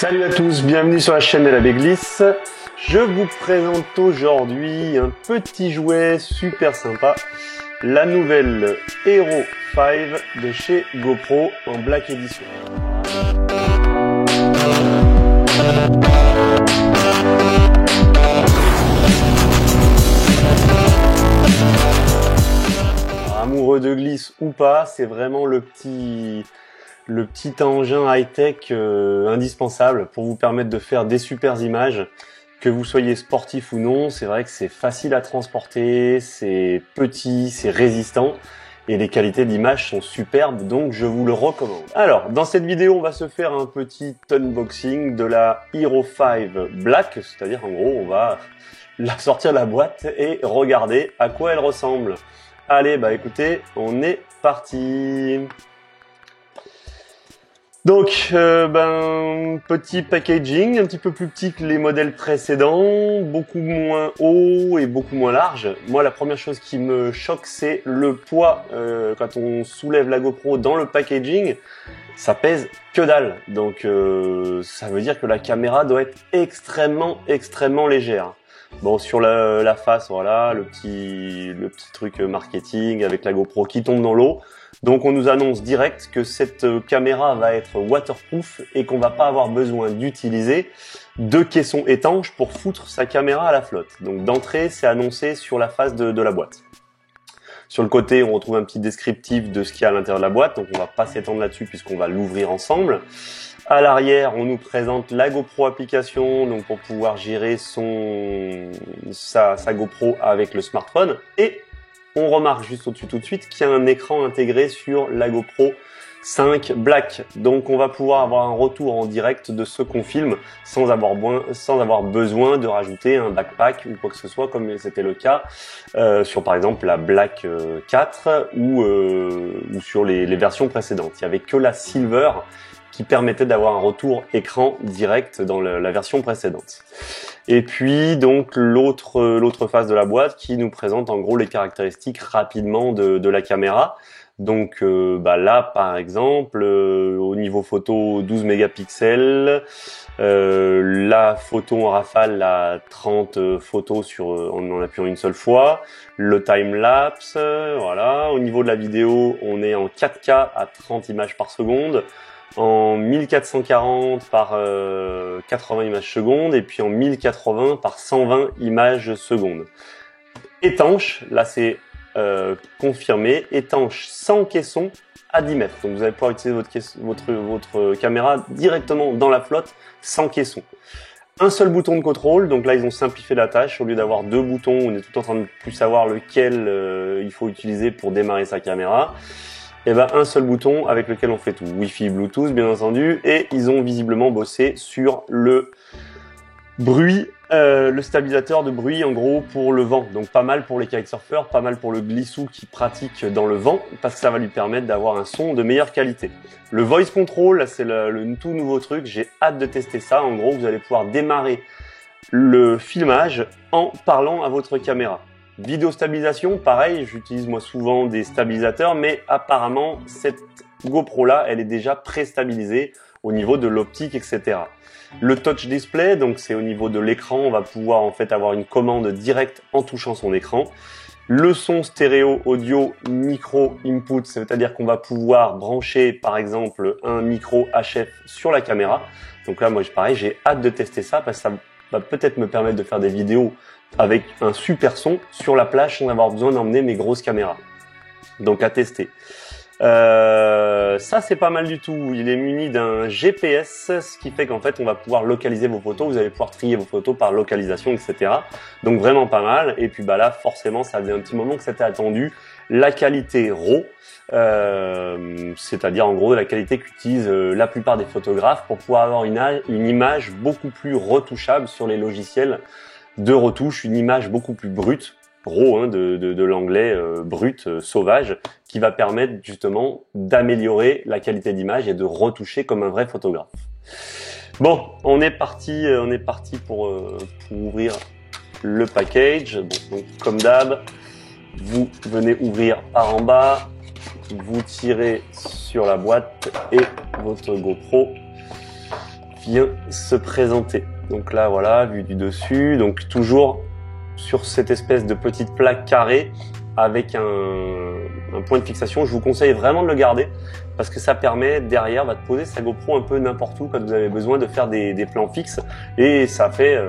Salut à tous, bienvenue sur la chaîne de la Béglisse. Je vous présente aujourd'hui un petit jouet super sympa, la nouvelle Hero 5 de chez GoPro en Black Edition. Alors, amoureux de glisse ou pas, c'est vraiment le petit engin high-tech indispensable pour vous permettre de faire des super images, que vous soyez sportif ou non. C'est vrai que c'est facile à transporter, c'est petit, c'est résistant et les qualités d'image sont superbes, donc je vous le recommande. Alors, dans cette vidéo, on va se faire un petit unboxing de la Hero 5 Black, c'est-à-dire en gros, on va la sortir de la boîte et regarder à quoi elle ressemble. Allez, bah écoutez, on est parti. Donc, petit packaging, un petit peu plus petit que les modèles précédents, beaucoup moins haut et beaucoup moins large. Moi, la première chose qui me choque, c'est le poids. Quand on soulève la GoPro dans le packaging, ça pèse que dalle. Donc, ça veut dire que la caméra doit être extrêmement légère. Bon, sur la face, voilà, le petit truc marketing avec la GoPro qui tombe dans l'eau. Donc on nous annonce direct que cette caméra va être waterproof et qu'on va pas avoir besoin d'utiliser de caisson étanche pour foutre sa caméra à la flotte. Donc d'entrée, c'est annoncé sur la face de la boîte. Sur le côté, on retrouve un petit descriptif de ce qu'il y a à l'intérieur de la boîte, donc on va pas s'étendre là-dessus puisqu'on va l'ouvrir ensemble. À l'arrière, on nous présente la GoPro application, donc pour pouvoir gérer sa GoPro avec le smartphone. Et on remarque juste au-dessus tout de suite qu'il y a un écran intégré sur la GoPro 5 Black. Donc on va pouvoir avoir un retour en direct de ce qu'on filme sans avoir besoin de rajouter un backpack ou quoi que ce soit comme c'était le cas sur par exemple la Black 4 ou sur les versions précédentes. Il n'y avait que la Silver qui permettait d'avoir un retour écran direct dans la version précédente. Et puis donc l'autre face de la boîte qui nous présente en gros les caractéristiques rapidement de la caméra. Donc là par exemple au niveau photo 12 mégapixels, la photo en rafale à 30 photos en appuyant une seule fois, le time lapse, voilà. Au niveau de la vidéo, on est en 4K à 30 images par seconde, en 1440 par 80 images secondes et puis en 1080 par 120 images secondes. Étanche, là c'est confirmé, étanche sans caisson à 10 mètres. Donc vous allez pouvoir utiliser votre caméra directement dans la flotte sans caisson. Un seul bouton de contrôle, donc là ils ont simplifié la tâche. Au lieu d'avoir deux boutons, on est tout en train de plus savoir lequel il faut utiliser pour démarrer sa caméra. Et un seul bouton avec lequel on fait tout. Wi-Fi, Bluetooth bien entendu, et ils ont visiblement bossé sur le bruit, le stabilisateur de bruit en gros pour le vent. Donc pas mal pour les kitesurfers, pas mal pour le glissou qui pratique dans le vent, parce que ça va lui permettre d'avoir un son de meilleure qualité. Le voice control, là c'est le tout nouveau truc, j'ai hâte de tester ça. En gros, vous allez pouvoir démarrer le filmage en parlant à votre caméra. Vidéo stabilisation, pareil, j'utilise moi souvent des stabilisateurs, mais apparemment cette GoPro là, elle est déjà préstabilisée au niveau de l'optique, etc. Le touch display, donc c'est au niveau de l'écran, on va pouvoir en fait avoir une commande directe en touchant son écran. Le son stéréo audio micro input, c'est-à-dire qu'on va pouvoir brancher par exemple un micro HF sur la caméra. Donc là, moi pareil, j'ai hâte de tester ça parce que ça va peut-être me permettre de faire des vidéos avec un super son sur la plage sans avoir besoin d'emmener mes grosses caméras. Donc à tester. Ça c'est pas mal du tout. Il est muni d'un GPS, ce qui fait qu'en fait on va pouvoir localiser vos photos. Vous allez pouvoir trier vos photos par localisation, etc. Donc vraiment pas mal. Et puis là forcément ça faisait un petit moment que c'était attendu. La qualité RAW, c'est-à-dire en gros la qualité qu'utilisent la plupart des photographes pour pouvoir avoir une image beaucoup plus retouchable sur les logiciels de retouche, une image beaucoup plus brute, RAW de l'anglais brut, sauvage, qui va permettre justement d'améliorer la qualité d'image et de retoucher comme un vrai photographe. Bon, on est parti pour ouvrir le package. Bon, donc, comme d'hab, vous venez ouvrir par en bas, vous tirez sur la boîte et votre GoPro vient se présenter. Donc là, voilà, vue du dessus, donc toujours sur cette espèce de petite plaque carrée avec un point de fixation. Je vous conseille vraiment de le garder parce que ça permet derrière de poser sa GoPro un peu n'importe où quand vous avez besoin de faire des plans fixes et ça fait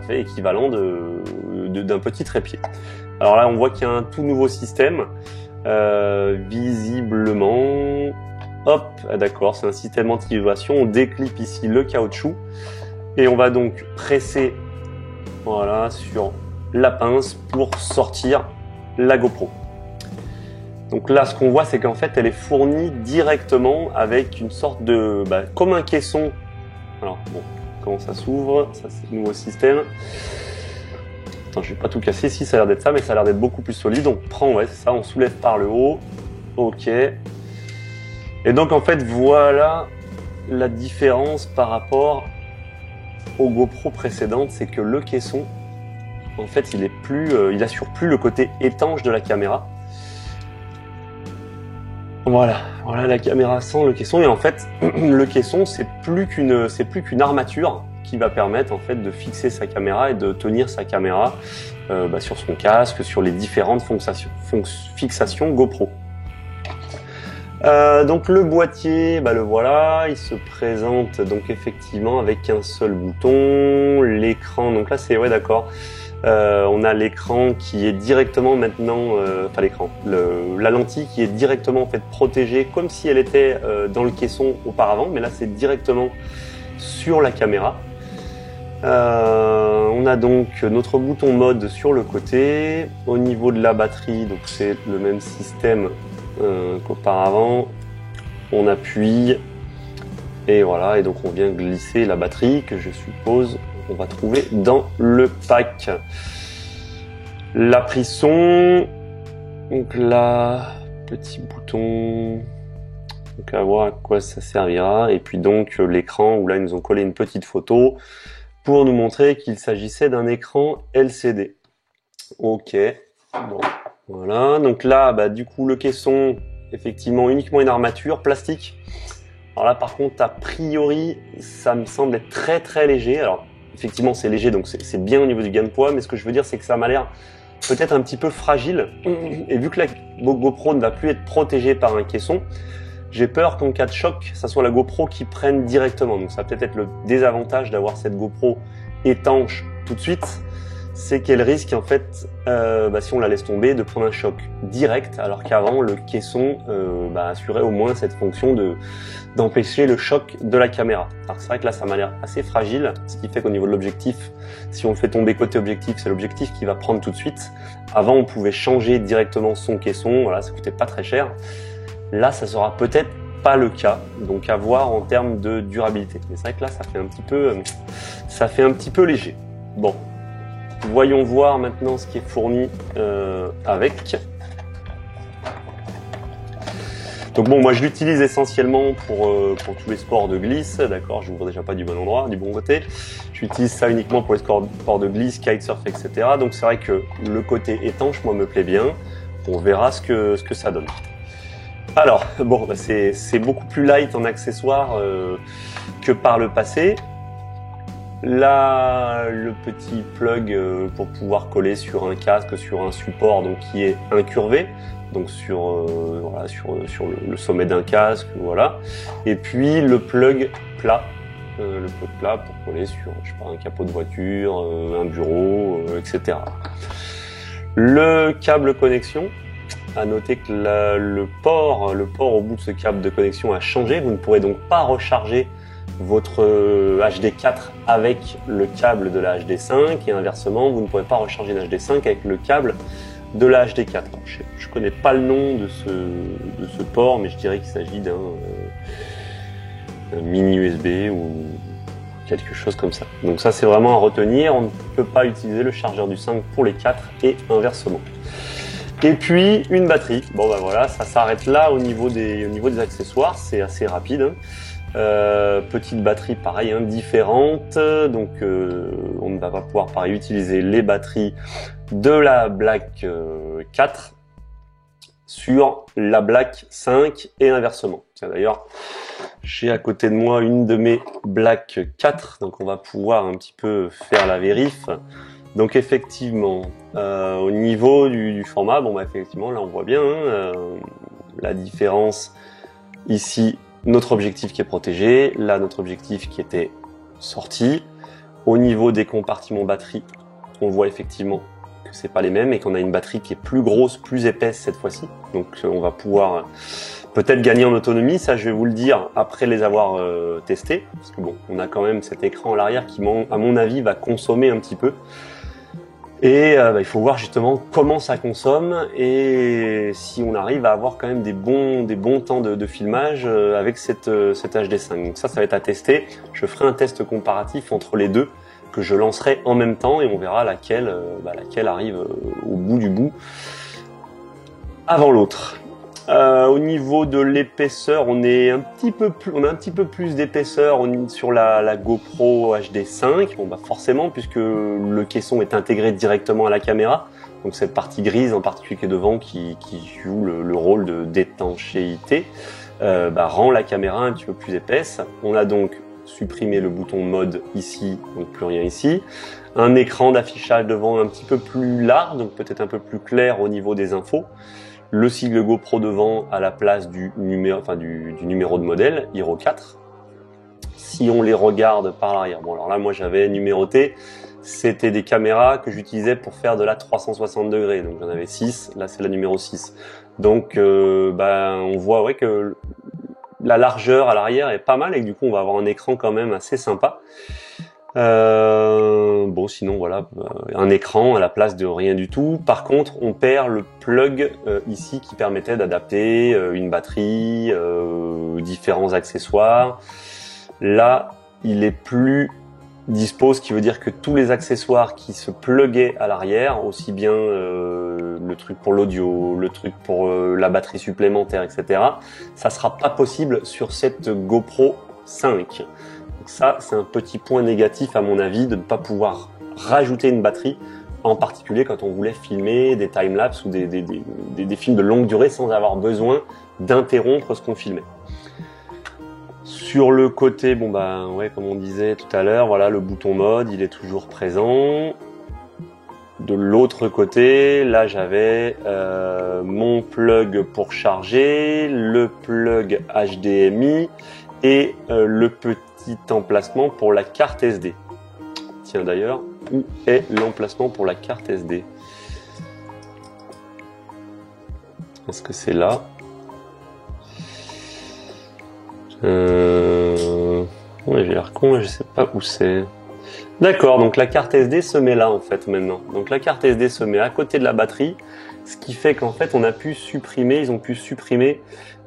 équivalent d'un petit trépied. Alors là, on voit qu'il y a un tout nouveau système. Visiblement, hop, d'accord, c'est un système anti-vibration. On déclipe ici le caoutchouc et on va donc presser, voilà, sur la pince pour sortir la GoPro. Donc là, ce qu'on voit, c'est qu'en fait, elle est fournie directement avec une sorte de, comme un caisson. Alors bon, comment ça s'ouvre? Ça, c'est le nouveau système. Attends, je vais pas tout casser. Si, ça a l'air d'être ça, mais ça a l'air d'être beaucoup plus solide. On prend, ouais, c'est ça, on soulève par le haut. Ok. Et donc, en fait, voilà la différence par rapport aux GoPro précédentes, c'est que le caisson, en fait, il assure plus le côté étanche de la caméra. Voilà la caméra sans le caisson. Et en fait, le caisson, c'est plus qu'une armature qui va permettre en fait de fixer sa caméra et de tenir sa caméra sur son casque, sur les différentes fixations GoPro. Donc le boîtier, le voilà, il se présente donc effectivement avec un seul bouton, l'écran. Donc là c'est d'accord. On a l'écran qui est directement maintenant, la lentille qui est directement en fait protégée comme si elle était dans le caisson auparavant, mais là c'est directement sur la caméra. On a donc notre bouton mode sur le côté. Au niveau de la batterie, donc c'est le même système qu'auparavant. On appuie et voilà, et donc on vient glisser la batterie que je suppose on va trouver dans le pack. La prise son, donc là, petit bouton, donc à voir à quoi ça servira. Et puis donc l'écran où là ils nous ont collé une petite photo pour nous montrer qu'il s'agissait d'un écran LCD. Ok, bon, voilà. Donc là, du coup le caisson, effectivement uniquement une armature plastique. Alors là par contre, a priori, ça me semble être très très léger. Alors effectivement c'est léger, donc c'est bien au niveau du gain de poids, mais ce que je veux dire c'est que ça m'a l'air peut-être un petit peu fragile. Et vu que la GoPro ne va plus être protégée par un caisson, j'ai peur qu'en cas de choc, ça soit la GoPro qui prenne directement. Donc ça va peut-être être le désavantage d'avoir cette GoPro étanche tout de suite, c'est qu'elle risque en fait, si on la laisse tomber, de prendre un choc direct, alors qu'avant le caisson assurait au moins cette fonction d'empêcher le choc de la caméra. Alors c'est vrai que là ça m'a l'air assez fragile, ce qui fait qu'au niveau de l'objectif, si on le fait tomber côté objectif, c'est l'objectif qui va prendre tout de suite. Avant on pouvait changer directement son caisson, voilà, ça coûtait pas très cher. Là ça sera peut-être pas le cas, donc à voir en termes de durabilité. Mais c'est vrai que là ça fait un petit peu léger. Bon. Voyons voir maintenant ce qui est fourni avec. Donc bon, moi je l'utilise essentiellement pour tous les sports de glisse, d'accord, je n'ouvre déjà pas du bon endroit, du bon côté. J'utilise ça uniquement pour les sports de glisse, kitesurf, etc. Donc c'est vrai que le côté étanche, moi, me plaît bien. On verra ce que ça donne. Alors, bon, c'est beaucoup plus light en accessoires que par le passé. Là, le petit plug pour pouvoir coller sur un casque, sur un support donc qui est incurvé, donc sur le sommet d'un casque, voilà. Et puis le plug plat, pour coller sur, un capot de voiture, un bureau, etc. Le câble connexion. À noter que le port au bout de ce câble de connexion a changé. Vous ne pourrez donc pas recharger votre HD4 avec le câble de la HD5 et inversement, vous ne pourrez pas recharger la HD5 avec le câble de la HD4. Alors, je connais pas le nom de ce port, mais je dirais qu'il s'agit d'un mini USB ou quelque chose comme ça. Donc ça, c'est vraiment à retenir. On ne peut pas utiliser le chargeur du 5 pour les 4 et inversement. Et puis une batterie. Bon voilà, ça s'arrête là au niveau des accessoires, c'est assez rapide. Hein. Petite batterie pareil, différente, donc on ne va pas pouvoir pareil utiliser les batteries de la Black 4 sur la Black 5 et inversement. Tiens, d'ailleurs, j'ai à côté de moi une de mes Black 4, donc on va pouvoir un petit peu faire la vérif. Donc effectivement, au niveau du format, bon bah effectivement là on voit bien la différence. Ici, notre objectif qui est protégé, là notre objectif qui était sorti. Au niveau des compartiments batterie, on voit effectivement que c'est pas les mêmes et qu'on a une batterie qui est plus grosse, plus épaisse cette fois-ci. Donc on va pouvoir peut-être gagner en autonomie, ça je vais vous le dire après les avoir testés, parce que bon, on a quand même cet écran à l'arrière qui, à mon avis, va consommer un petit peu. Et il faut voir justement comment ça consomme et si on arrive à avoir quand même des bons temps de filmage avec cet HD5. Donc ça va être à tester. Je ferai un test comparatif entre les deux que je lancerai en même temps et on verra laquelle arrive au bout du bout avant l'autre. Au niveau de l'épaisseur, on a un petit peu plus d'épaisseur sur la GoPro HD5. Bon bah forcément puisque le caisson est intégré directement à la caméra. Donc cette partie grise en particulier qui est devant qui joue le rôle d'étanchéité rend la caméra un petit peu plus épaisse. On a donc supprimé le bouton mode ici, donc plus rien ici. Un écran d'affichage devant un petit peu plus large, donc peut-être un peu plus clair au niveau des infos. Le sigle GoPro devant à la place du numéro de modèle, Hero 4. Si on les regarde par l'arrière, bon alors là moi j'avais numéroté, c'était des caméras que j'utilisais pour faire de la 360 degrés, donc j'en avais 6, là c'est la numéro 6. Donc on voit que la largeur à l'arrière est pas mal et que du coup on va avoir un écran quand même assez sympa. Bon sinon voilà, un écran à la place de rien du tout. Par contre on perd le plug ici qui permettait d'adapter une batterie, différents accessoires. Là il est plus dispo, ce qui veut dire que tous les accessoires qui se pluguaient à l'arrière, aussi bien le truc pour l'audio, le truc pour la batterie supplémentaire, etc. ça sera pas possible sur cette GoPro 5. Ça, c'est un petit point négatif à mon avis de ne pas pouvoir rajouter une batterie, en particulier quand on voulait filmer des timelapses ou des films de longue durée sans avoir besoin d'interrompre ce qu'on filmait. Sur le côté, comme on disait tout à l'heure, voilà, le bouton mode, il est toujours présent. De l'autre côté, là j'avais mon plug pour charger, le plug HDMI et le petit emplacement pour la carte SD. Tiens d'ailleurs, où est l'emplacement pour la carte SD? Est-ce que c'est là? Ouais, j'ai l'air con, je sais pas où c'est. D'accord, donc la carte SD se met là en fait maintenant. Donc la carte SD se met à côté de la batterie, ce qui fait qu'en fait ils ont pu supprimer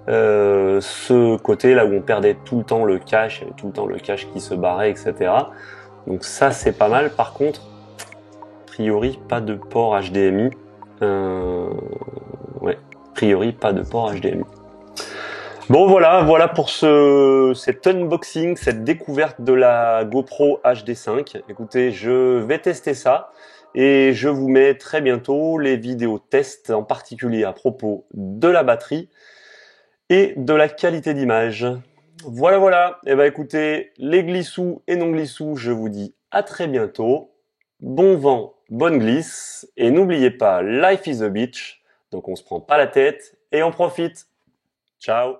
ce côté là où on perdait tout le temps le cache, il y avait tout le temps le cache qui se barrait, etc. Donc ça c'est pas mal. Par contre, a priori pas de port HDMI. Ouais, a priori pas de port HDMI. Bon voilà pour cet unboxing, cette découverte de la GoPro HD5. Écoutez, je vais tester ça et je vous mets très bientôt les vidéos tests, en particulier à propos de la batterie et de la qualité d'image. Voilà. Et écoutez, les glissous et non glissous, je vous dis à très bientôt. Bon vent, bonne glisse et n'oubliez pas, life is a beach. Donc on se prend pas la tête et on profite. Ciao.